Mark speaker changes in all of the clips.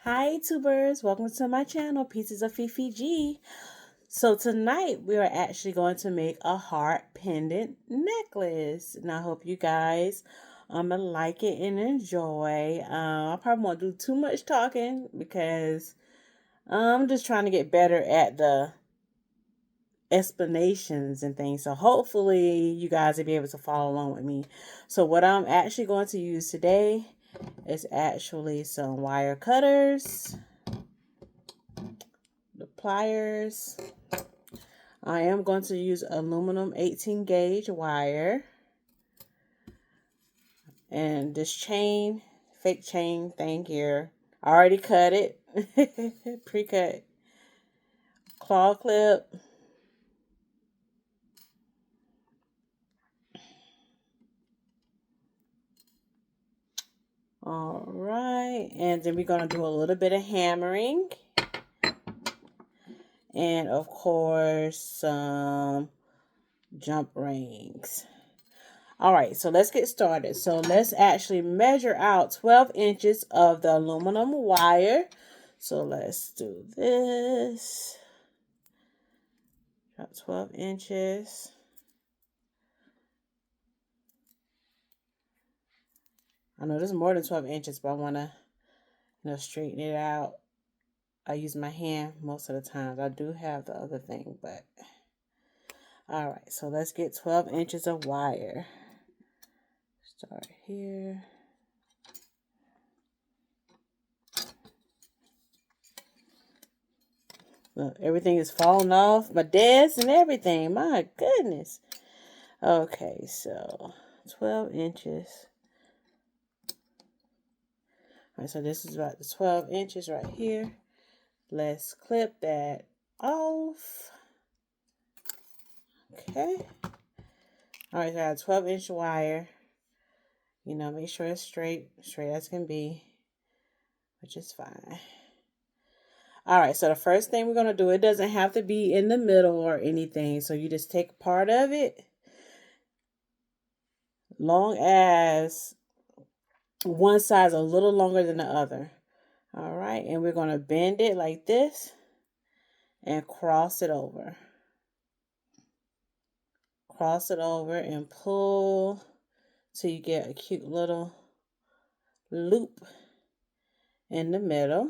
Speaker 1: Hi YouTubers, welcome to my channel, Pieces of Fifi G. So tonight we are actually going to make a heart pendant necklace. And I hope you guys like it and enjoy. I probably won't do too much talking because I'm just trying to get better at the explanations and things. So hopefully you guys will be able to follow along with me. So what I'm actually going to use today is actually some wire cutters, the pliers. I am going to use aluminum 18 gauge wire. And this chain, fake chain thing here, I already cut it. Pre-cut. Claw clip. All right. And then we're going to do a little bit of hammering. And of course, some jump rings. All right, so let's get started. So let's actually measure out 12 inches of the aluminum wire. So let's do this. About 12 inches. I know this is more than 12 inches, but I want to, straighten it out. I use my hand most of the times. I do have the other thing, but all right. So let's get 12 inches of wire. Start here. Look, everything is falling off. My desk and everything. My goodness. Okay, so 12 inches. All right, so this is about the 12 inches right here. Let's clip that off. Okay. All right, so I got 12-inch wire. Make sure it's straight as can be, which is fine. All right, so the first thing we're going to do, it doesn't have to be in the middle or anything. So you just take part of it, long as one side's a little longer than the other. All right, and we're going to bend it like this and cross it over. Cross it over and pull till you get a cute little loop in the middle.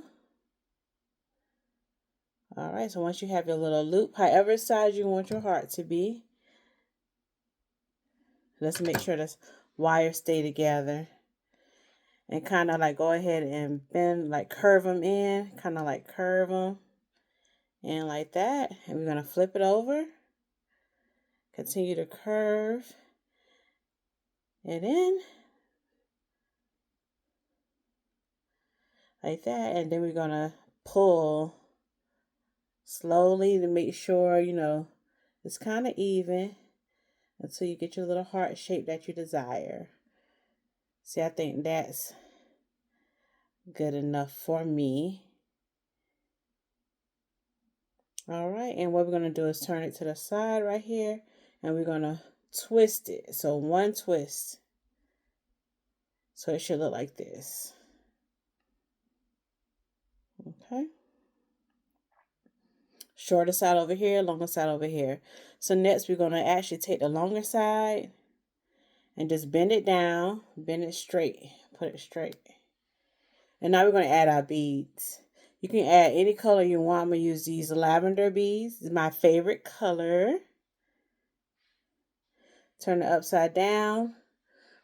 Speaker 1: All right, so once you have your little loop, however size you want your heart to be, let's make sure this wire stay together. And kind of like go ahead and bend, like curve them in, kind of like curve them in like that. And we're going to flip it over. Continue to curve it in like that. And then we're going to pull slowly to make sure, it's kind of even until you get your little heart shape that you desire. See, I think that's good enough for me. All right, and what we're going to do is turn it to the side right here, and we're going to twist it. So one twist. So it should look like this. Okay. Shorter side over here, longer side over here. So next we're going to actually take the longer side and just bend it down, bend it straight, put it straight. And now we're going to add our beads. You can add any color you want. I'm going to use these lavender beads. This is my favorite color. Turn it upside down.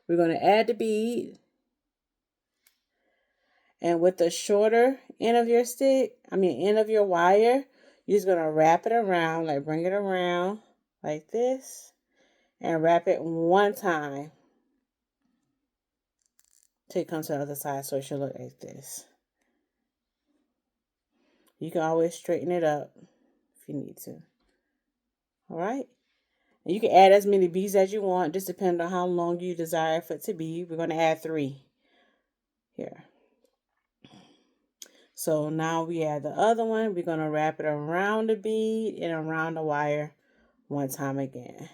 Speaker 1: We're going to add the bead. And with the shorter end of your end of your wire, you're just going to wrap it around, like bring it around like this. And wrap it one time till it comes to the other side, so it should look like this. You can always straighten it up if you need to. All right. And you can add as many beads as you want, just depending on how long you desire for it to be. We're going to add 3 here. So now we add the other one. We're going to wrap it around the bead and around the wire one time again.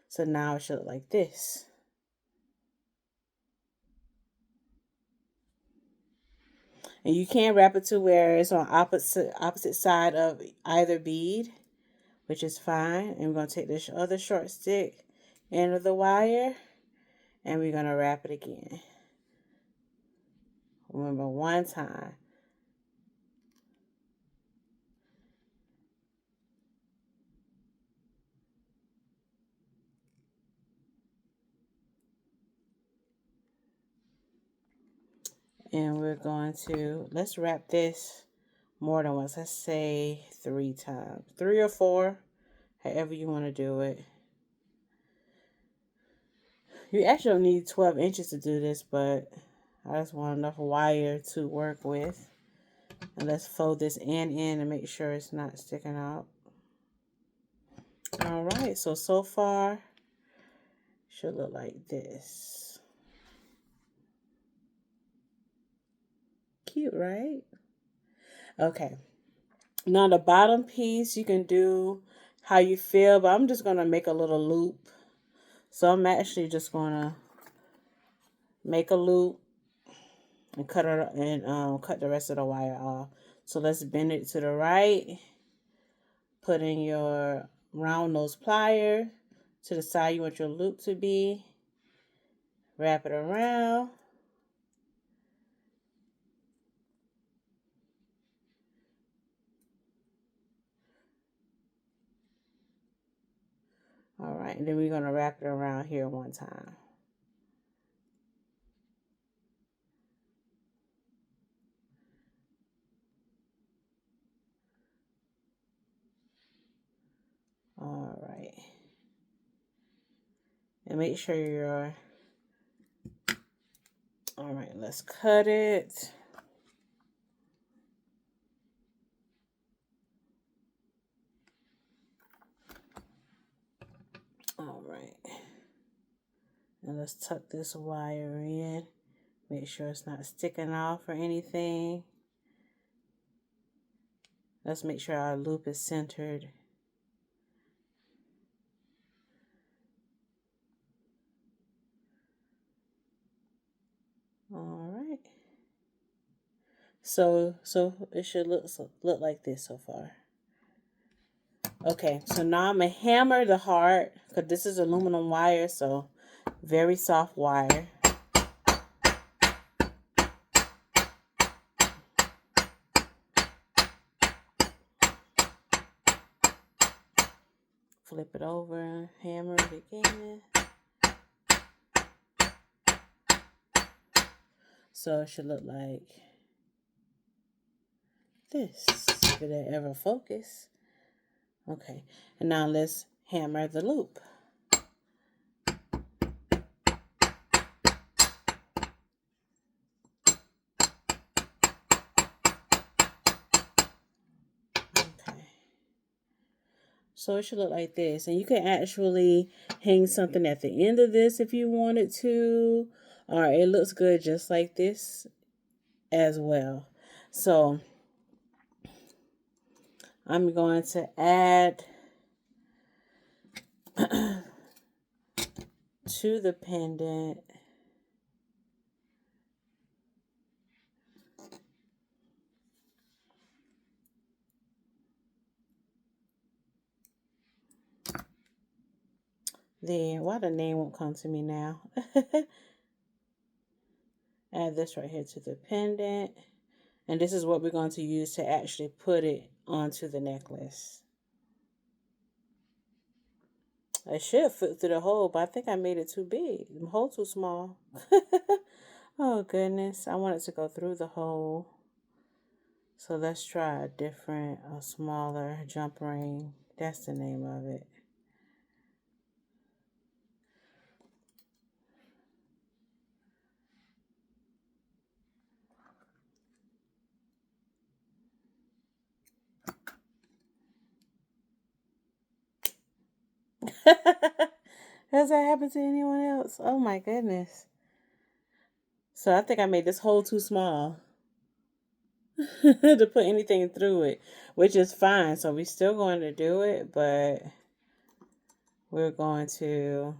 Speaker 1: So now it should look like this. And you can wrap it to where it's on opposite side of either bead, which is fine. And we're going to take this other short stick end of the wire, and we're going to wrap it again. Remember, one time. And we're going to, let's wrap this more than once. Let's say 3 times. 3 or 4, however you want to do it. You actually don't need 12 inches to do this, but I just want enough wire to work with. And let's fold this end in and make sure it's not sticking out. All right, so far, should look like this. Cute, right? Okay. Now the bottom piece, you can do how you feel, but I'm just going to make a little loop. So I'm actually just going to make a loop and cut it and cut the rest of the wire off. So let's bend it to the right. Put in your round nose plier to the side you want your loop to be. Wrap it around. All right, and then we're going to wrap it around here one time. All right. And make sure you're... All right, let's cut it. All right. And let's tuck this wire in. Make sure it's not sticking off or anything. Let's make sure our loop is centered. All right. So it should look like this so far. Okay, so now I'm going to hammer the heart, because this is aluminum wire, so very soft wire. Flip it over, hammer it again. So it should look like this, if it ever focus. Okay, and now let's hammer the loop. Okay, so it should look like this, and you can actually hang something at the end of this if you wanted to, or it looks good just like this as well. So I'm going to add to the pendant why the name won't come to me now. Add this right here to the pendant, and this is what we're going to use to actually put it onto the necklace. I should fit through the hole, but I think I made it too big. The hole too small. Oh goodness, I want it to go through the hole. So let's try a different, a smaller jump ring. That's the name of it. Has that happened to anyone else? Oh my goodness. So I think I made this hole too small to put anything through it, which is fine. So we're still going to do it, but we're going to...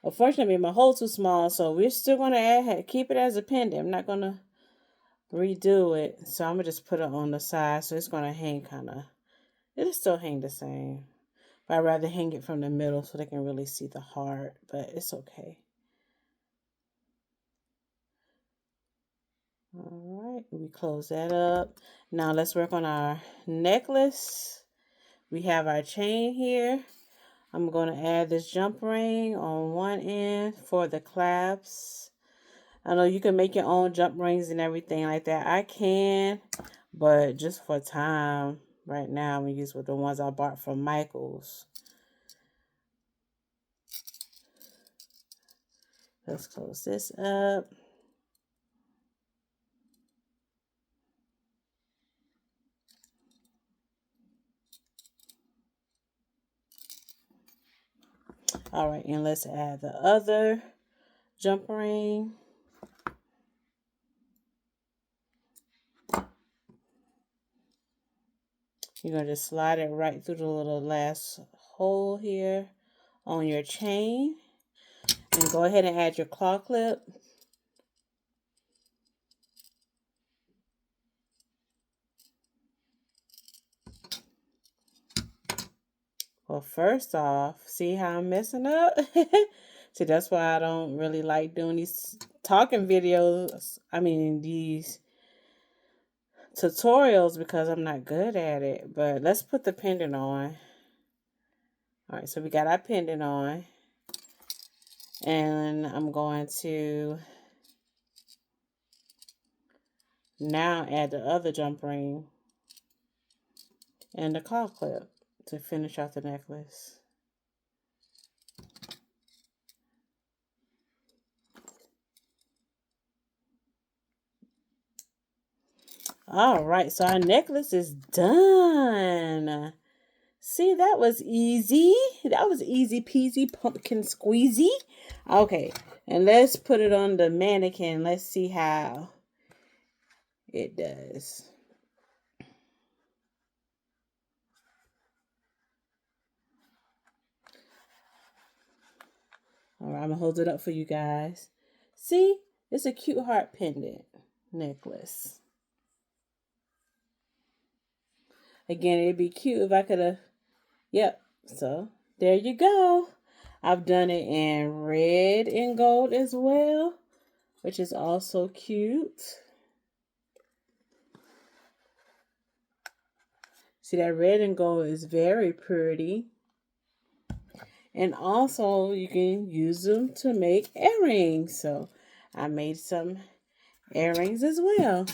Speaker 1: Unfortunately, my hole too small, so we're still going to keep it as a pendant. I'm not going to redo it. So I'm going to just put it on the side. So it's going to hang kind of, it'll still hang the same. But I'd rather hang it from the middle so they can really see the heart. But it's okay. All right, we close that up. Now let's work on our necklace. We have our chain here. I'm going to add this jump ring on one end for the clasps. I know you can make your own jump rings and everything like that. I can, but just for time right now, I'm going to use the ones I bought from Michael's. Let's close this up. All right, and let's add the other jump ring. You're going to just slide it right through the little last hole here on your chain. And go ahead and add your claw clip. Well, first off, see how I'm messing up? See, that's why I don't really like doing these talking videos. I mean, these tutorials, because I'm not good at it. But let's put the pendant on. All right, so we got our pendant on. And I'm going to now add the other jump ring and the claw clip to finish off the necklace. All right, so our necklace is done. See, that was easy. That was easy peasy pumpkin squeezy. Okay, and let's put it on the mannequin. Let's see how it does. All right, I'm going to hold it up for you guys. See, it's a cute heart pendant necklace. Again, it'd be cute if I could have, yep, so there you go. I've done it in red and gold as well, which is also cute. See, that red and gold is very pretty. And also, you can use them to make earrings. So, I made some earrings as well.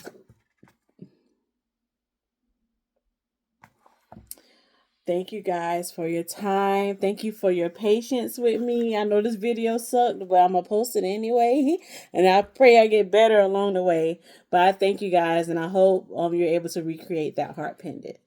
Speaker 1: Thank you guys for your time. Thank you for your patience with me. I know this video sucked, but I'm going to post it anyway. And I pray I get better along the way. But I thank you guys, and I hope you're able to recreate that heart pendant.